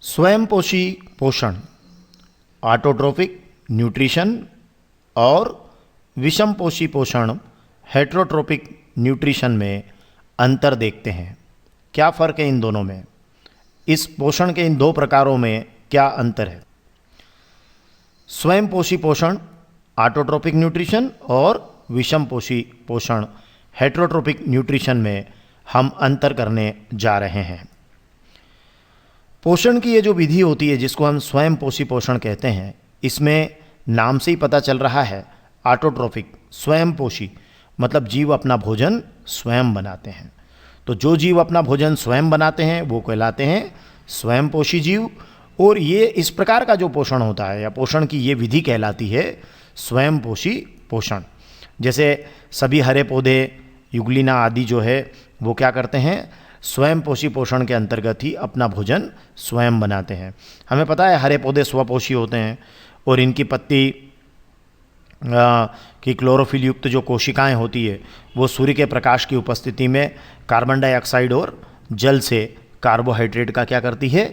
स्वयंपोषी पोषण, autotrophic nutrition और विषमपोषी पोषण हेटरोट्रोपिक न्यूट्रिशन में अंतर देखते हैं। क्या फ़र्क है इन दोनों में? इस पोषण के इन दो प्रकारों में क्या अंतर है? स्वयंपोषी पोषण ऑटोट्रोपिक न्यूट्रिशन और विषमपोषी पोषण हेटरोट्रोपिक न्यूट्रिशन में हम अंतर करने जा रहे हैं। पोषण की ये जो विधि होती है जिसको हम स्वयंपोषी पोषण कहते हैं, इसमें नाम से ही पता चल रहा है ऑटोट्रोफिक, स्वयंपोषी मतलब जीव अपना भोजन स्वयं बनाते हैं। तो जो जीव अपना भोजन स्वयं बनाते हैं वो कहलाते हैं स्वयंपोषी जीव। और ये इस प्रकार का जो पोषण होता है या पोषण की ये विधि कहलाती है स्वयंपोषी पोषण। जैसे सभी हरे पौधे, युगलिना आदि जो है वो क्या करते हैं, स्वयंपोषी पोषण के अंतर्गत ही अपना भोजन स्वयं बनाते हैं। हमें पता है हरे पौधे स्वपोषी होते हैं और इनकी पत्ती की क्लोरोफिल युक्त जो कोशिकाएं होती है वो सूर्य के प्रकाश की उपस्थिति में कार्बन डाइऑक्साइड और जल से कार्बोहाइड्रेट का क्या करती है,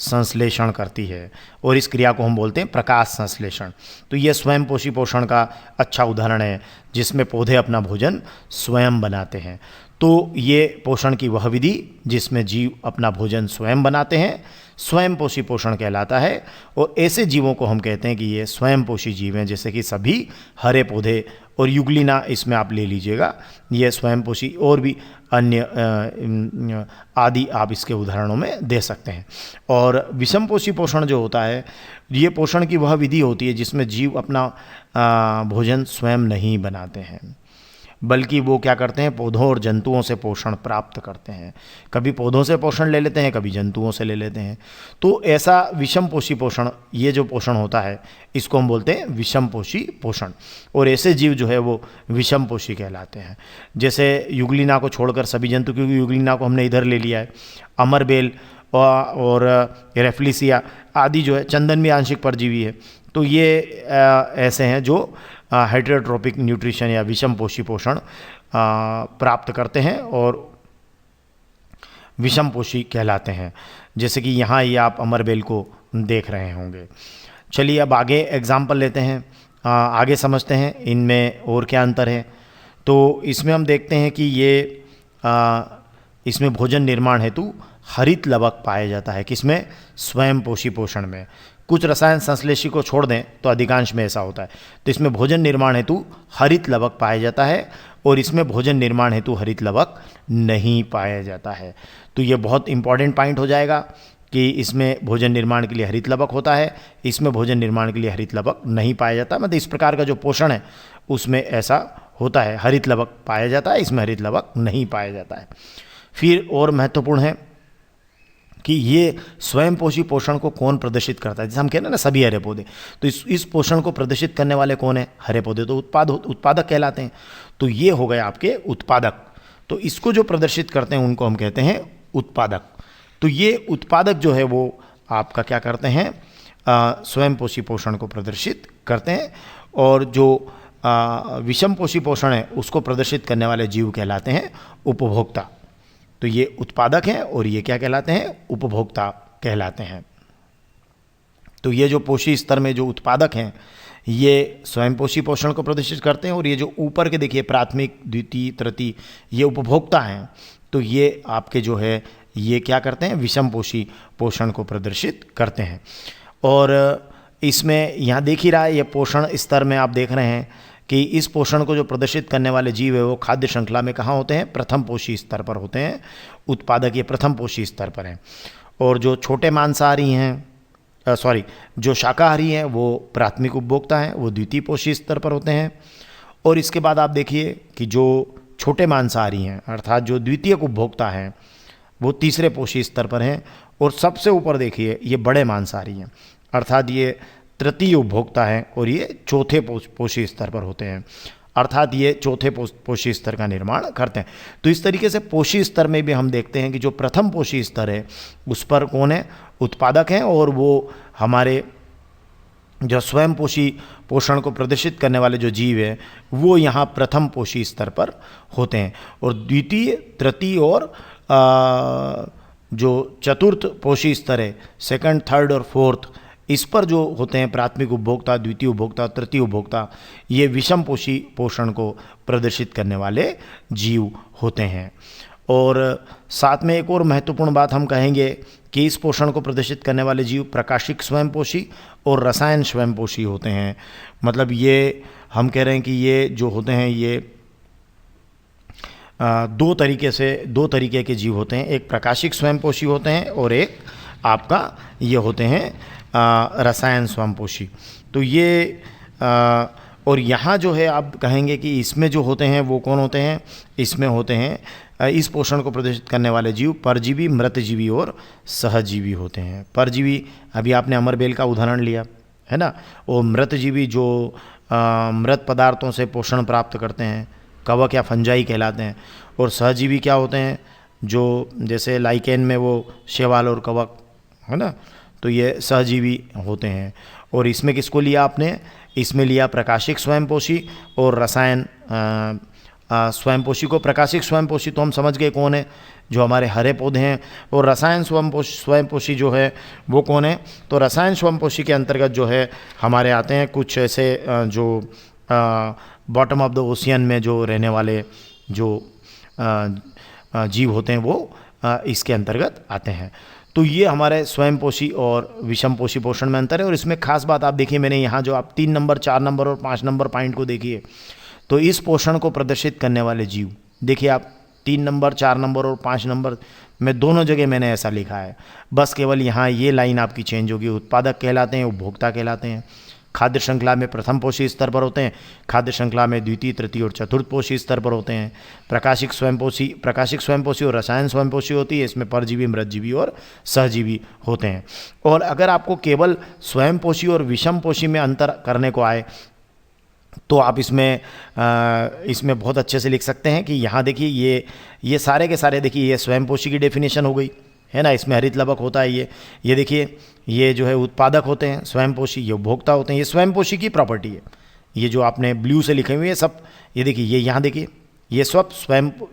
संश्लेषण करती है। और इस क्रिया को हम बोलते हैं प्रकाश संश्लेषण। तो ये स्वयंपोषी पोषण का अच्छा उदाहरण है जिसमें पौधे अपना भोजन स्वयं बनाते हैं। तो ये पोषण की वह विधि जिसमें जीव अपना भोजन स्वयं बनाते हैं स्वयंपोषी पोषण कहलाता है। और ऐसे जीवों को हम कहते हैं कि ये स्वयंपोषी जीव हैं, जैसे कि सभी हरे पौधे और युगलिना इसमें आप ले लीजिएगा, ये स्वयंपोषी। और भी अन्य आदि आप इसके उदाहरणों में दे सकते हैं। और विषमपोषी पोषण जो होता है, ये पोषण की वह विधि होती है जिसमें जीव अपना भोजन स्वयं नहीं बनाते हैं, बल्कि वो क्या करते हैं, पौधों और जंतुओं से पोषण प्राप्त करते हैं। कभी पौधों से पोषण ले लेते हैं, कभी जंतुओं से ले लेते हैं। तो ऐसा विषमपोषी पोषण, ये जो पोषण होता है इसको हम बोलते हैं विषमपोषी पोषण। और ऐसे जीव जो है वो विषमपोषी कहलाते हैं। जैसे युगलिना को छोड़कर सभी जंतु, क्योंकि युगलिना को हमने इधर ले लिया है, अमरबेल और रेफ्लिसिया आदि जो है, चंदन भी आंशिक परजीवी है। तो ये ऐसे हैं जो हेटरोट्रोपिक न्यूट्रिशन या विषमपोषी पोषण प्राप्त करते हैं और विषमपोषी कहलाते हैं। जैसे कि यहाँ ये आप अमरबेल को देख रहे होंगे। चलिए अब आगे एग्जाम्पल लेते हैं, आगे समझते हैं इनमें और क्या अंतर है। तो इसमें हम देखते हैं कि ये इसमें भोजन निर्माण हेतु हरित लवक पाया जाता है। किसमें? स्वयंपोषी पोषण में। कुछ रसायन संश्लेषी को छोड़ दें तो अधिकांश में ऐसा होता है। तो इसमें भोजन निर्माण हेतु हरित लवक पाया जाता है और इसमें भोजन निर्माण हेतु हरित लवक नहीं पाया जाता है। तो ये बहुत इंपॉर्टेंट पॉइंट हो जाएगा कि इसमें भोजन निर्माण के लिए हरित लवक होता है, इसमें भोजन निर्माण के लिए हरित लवक नहीं पाया जाता। मतलब इस प्रकार का जो पोषण है उसमें ऐसा होता है, हरित लवक पाया जाता है, इसमें हरित लवक नहीं पाया जाता है। फिर और महत्वपूर्ण है कि ये स्वयंपोषी पोषण को कौन प्रदर्शित करता है। जैसे हम कहते हैं ना सभी हरे पौधे, तो इस पोषण को प्रदर्शित करने वाले कौन है? हरे पौधे। तो उत्पादक कहलाते हैं। तो ये हो गए आपके उत्पादक। तो इसको जो प्रदर्शित करते हैं उनको हम कहते हैं उत्पादक। तो ये उत्पादक जो है वो आपका क्या करते हैं, स्वयंपोषी पोषण को प्रदर्शित करते हैं। और जो विषमपोषी पोषण है उसको प्रदर्शित करने वाले जीव कहलाते हैं उपभोक्ता। तो ये उत्पादक हैं और ये क्या कहलाते हैं? उपभोक्ता कहलाते हैं। तो ये जो पोषी स्तर में जो उत्पादक हैं ये स्वयंपोषी पोषण को प्रदर्शित करते हैं, और ये जो ऊपर के देखिए प्राथमिक, द्वितीय, तृतीय, ये उपभोक्ता हैं। तो ये आपके जो है ये क्या करते हैं, विषमपोषी पोषण को प्रदर्शित करते हैं। और इसमें यहाँ देख ही रहा है, ये पोषण स्तर में आप देख रहे हैं कि इस पोषण को जो प्रदर्शित करने वाले जीव है वो खाद्य श्रृंखला में कहाँ होते हैं? प्रथम पोषी स्तर पर होते हैं। उत्पादक ये प्रथम पोषी स्तर पर हैं। और जो छोटे मांसाहारी हैं, जो शाकाहारी हैं वो प्राथमिक उपभोक्ता हैं, वो द्वितीय पोषी स्तर पर होते हैं। और इसके बाद आप देखिए कि जो छोटे मांसाहारी हैं अर्थात जो द्वितीय उपभोक्ता हैं वो तीसरे पोषी स्तर पर हैं। और सबसे ऊपर देखिए ये बड़े मांसाहारी हैं अर्थात ये तृतीय उपभोक्ता हैं और ये चौथे पोषी स्तर पर होते हैं, अर्थात ये चौथे पोषी स्तर का निर्माण करते हैं। तो इस तरीके से पोषी स्तर में भी हम देखते हैं कि जो प्रथम पोषी स्तर है उस पर कौन है? उत्पादक हैं। और वो हमारे जो स्वयंपोषी पोषण को प्रदर्शित करने वाले जो जीव है वो यहाँ प्रथम पोषी स्तर पर होते हैं। और द्वितीय, तृतीय और जो चतुर्थ पोषी स्तर है, सेकंड, थर्ड और फोर्थ, इस पर जो होते हैं प्राथमिक उपभोक्ता, द्वितीय उपभोक्ता, तृतीय उपभोक्ता, ये विषम पोषी पोषण को प्रदर्शित करने वाले जीव होते हैं। और साथ में एक और महत्वपूर्ण बात हम कहेंगे कि इस पोषण को प्रदर्शित करने वाले जीव प्राकाशिक स्वयंपोषी और रसायन स्वयंपोषी होते हैं। मतलब ये हम कह रहे हैं कि ये जो होते हैं ये दो तरीके के जीव होते हैं। एक प्राकाशिक स्वयंपोषी होते हैं और एक आपका ये होते हैं रसायन स्वयंपोषी। तो ये और यहाँ जो है आप कहेंगे कि इसमें जो होते हैं वो कौन होते हैं? इसमें होते हैं इस पोषण को प्रदर्शित करने वाले जीव परजीवी, मृतजीवी और सहजीवी होते हैं। परजीवी अभी आपने अमरबेल का उदाहरण लिया है ना, और मृतजीवी जो मृत पदार्थों से पोषण प्राप्त करते हैं, कवक या फंजाई कहलाते हैं। और सहजीवी क्या होते हैं? जो जैसे लाइकेन में वो शैवाल और कवक है ना, तो ये सहजीवी होते हैं। और इसमें किसको लिया आपने? इसमें लिया प्रकाशिक स्वयंपोषी और रसायन स्वयंपोषी को। प्रकाशिक स्वयंपोषी तो हम समझ गए कौन है, जो हमारे हरे पौधे हैं। और रसायन स्वयंपोषी जो है वो कौन है? तो रसायन स्वयंपोषी के अंतर्गत जो है हमारे आते हैं कुछ ऐसे जो बॉटम ऑफ द ओशियन में जो रहने वाले जो जीव होते हैं वो इसके अंतर्गत आते हैं। तो ये हमारे स्वयंपोषी और विषमपोषी पोषण में अंतर है। और इसमें खास बात आप देखिए, मैंने यहाँ जो आप 3 नंबर, 4 नंबर और 5 नंबर पॉइंट को देखिए, तो इस पोषण को प्रदर्शित करने वाले जीव देखिए आप 3 नंबर, 4 नंबर और 5 नंबर में दोनों जगह मैंने ऐसा लिखा है। बस केवल यहाँ ये लाइन आपकी चेंज होगी। उत्पादक कहलाते हैं, उपभोक्ता कहलाते हैं। खाद्य श्रृंखला में प्रथम पोषी स्तर पर होते हैं, खाद्य श्रृंखला में द्वितीय, तृतीय और चतुर्थ पोषी स्तर पर होते हैं। प्रकाशिक स्वयंपोषी और रसायन स्वयंपोषी होती है। इसमें परजीवी, मृतजीवी और सहजीवी होते हैं। और अगर आपको केवल स्वयंपोषी और विषमपोषी में अंतर करने को आए तो आप इसमें बहुत अच्छे से लिख सकते हैं कि यहाँ देखिए ये सारे के सारे देखिए, ये स्वयंपोषी की डेफिनेशन हो गई है ना, इसमें हरित लवक होता है। ये देखिए, ये जो है उत्पादक होते हैं स्वयंपोषी, ये उपभोक्ता होते हैं। ये स्वयंपोषी की प्रॉपर्टी है। ये जो आपने ब्लू से लिखे हुए हैं सब, ये देखिए, ये यहाँ देखिए, ये सब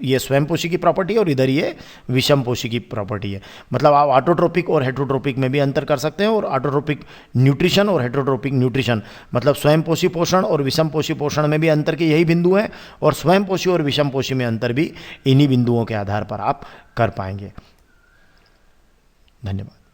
ये स्वयंपोषी की प्रॉपर्टी है और इधर ये विषमपोषी की प्रॉपर्टी है। मतलब आप ऑटोट्रोपिक और हेटरोट्रोपिक में भी अंतर कर सकते हैं। और ऑटोट्रोपिक न्यूट्रिशन और हेटरोट्रोपिक न्यूट्रिशन, मतलब स्वयंपोषी पोषण और विषमपोषी पोषण में भी अंतर के यही बिंदु हैं। और स्वयंपोषी और विषमपोषी में अंतर भी इन्हीं बिंदुओं के आधार पर आप कर पाएंगे। धन्यवाद।